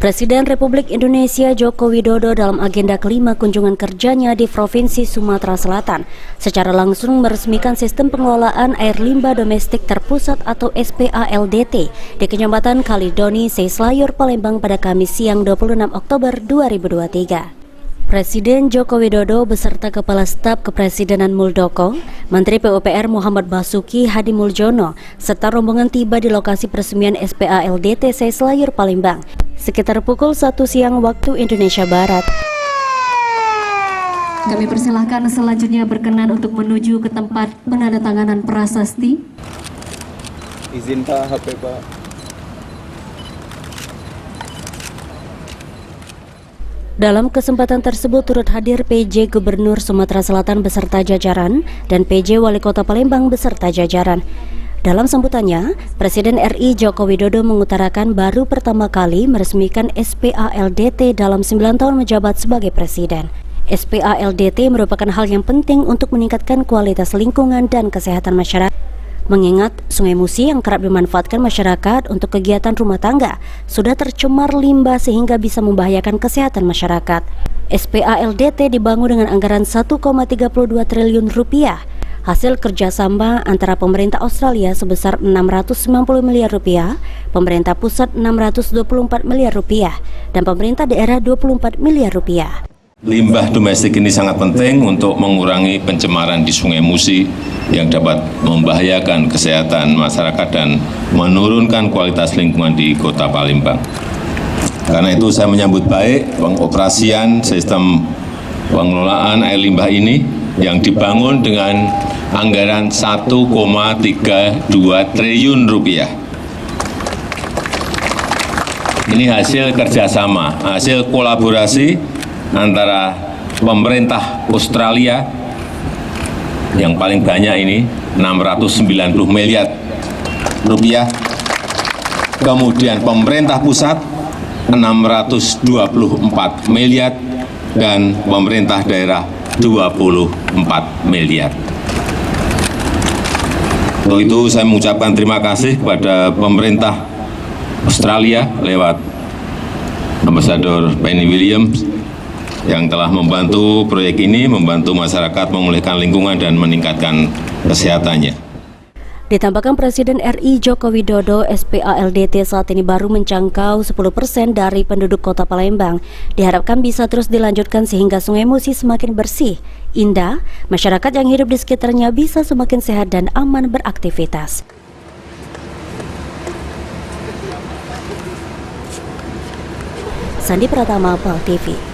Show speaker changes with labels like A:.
A: Presiden Republik Indonesia Joko Widodo dalam agenda kelima kunjungan kerjanya di Provinsi Sumatera Selatan secara langsung meresmikan sistem pengelolaan air limbah domestik terpusat atau SPALDT di Kecamatan Kalidoni, Seislayur, Palembang pada Kamis siang 26 Oktober 2023. Presiden Joko Widodo beserta Kepala Staf Kepresidenan Muldoko, Menteri PUPR Muhammad Basuki Hadi Muljono, serta rombongan tiba di lokasi peresmian SPALDT Seislayur, Palembang sekitar pukul 1 siang waktu Indonesia Barat. Kami persilahkan selanjutnya berkenan untuk menuju ke tempat penandatanganan prasasti.
B: Izin Pak, HP Pak.
A: Dalam kesempatan tersebut turut hadir PJ Gubernur Sumatera Selatan beserta jajaran dan PJ Wali Kota Palembang beserta jajaran. Dalam sambutannya, Presiden RI Joko Widodo mengutarakan baru pertama kali meresmikan SPALDT dalam 9 tahun menjabat sebagai Presiden. SPALDT merupakan hal yang penting untuk meningkatkan kualitas lingkungan dan kesehatan masyarakat. Mengingat Sungai Musi yang kerap dimanfaatkan masyarakat untuk kegiatan rumah tangga sudah tercemar limbah sehingga bisa membahayakan kesehatan masyarakat. SPALDT dibangun dengan anggaran 1,32 triliun rupiah. Hasil kerjasama antara pemerintah Australia sebesar 690 miliar rupiah, pemerintah pusat 624 miliar rupiah, dan pemerintah daerah 24 miliar rupiah.
C: Limbah domestik ini sangat penting untuk mengurangi pencemaran di Sungai Musi yang dapat membahayakan kesehatan masyarakat dan menurunkan kualitas lingkungan di Kota Palembang. Karena itu saya menyambut baik pengoperasian sistem pengelolaan air limbah ini yang dibangun dengan anggaran 1,32 triliun rupiah. Ini hasil kerjasama, hasil kolaborasi antara pemerintah Australia yang paling banyak ini 690 miliar rupiah, kemudian pemerintah pusat 624 miliar dan pemerintah daerah 24 miliar. Untuk itu saya mengucapkan terima kasih kepada pemerintah Australia lewat Ambasador Penny Williams yang telah membantu proyek ini, membantu masyarakat memulihkan lingkungan dan meningkatkan kesehatannya.
A: Ditambahkan Presiden RI Joko Widodo, SPALDT saat ini baru menjangkau 10% dari penduduk Kota Palembang. Diharapkan bisa terus dilanjutkan sehingga Sungai Musi semakin bersih, indah, masyarakat yang hidup di sekitarnya bisa semakin sehat dan aman beraktivitas. Sandi Pratama, PAL TV.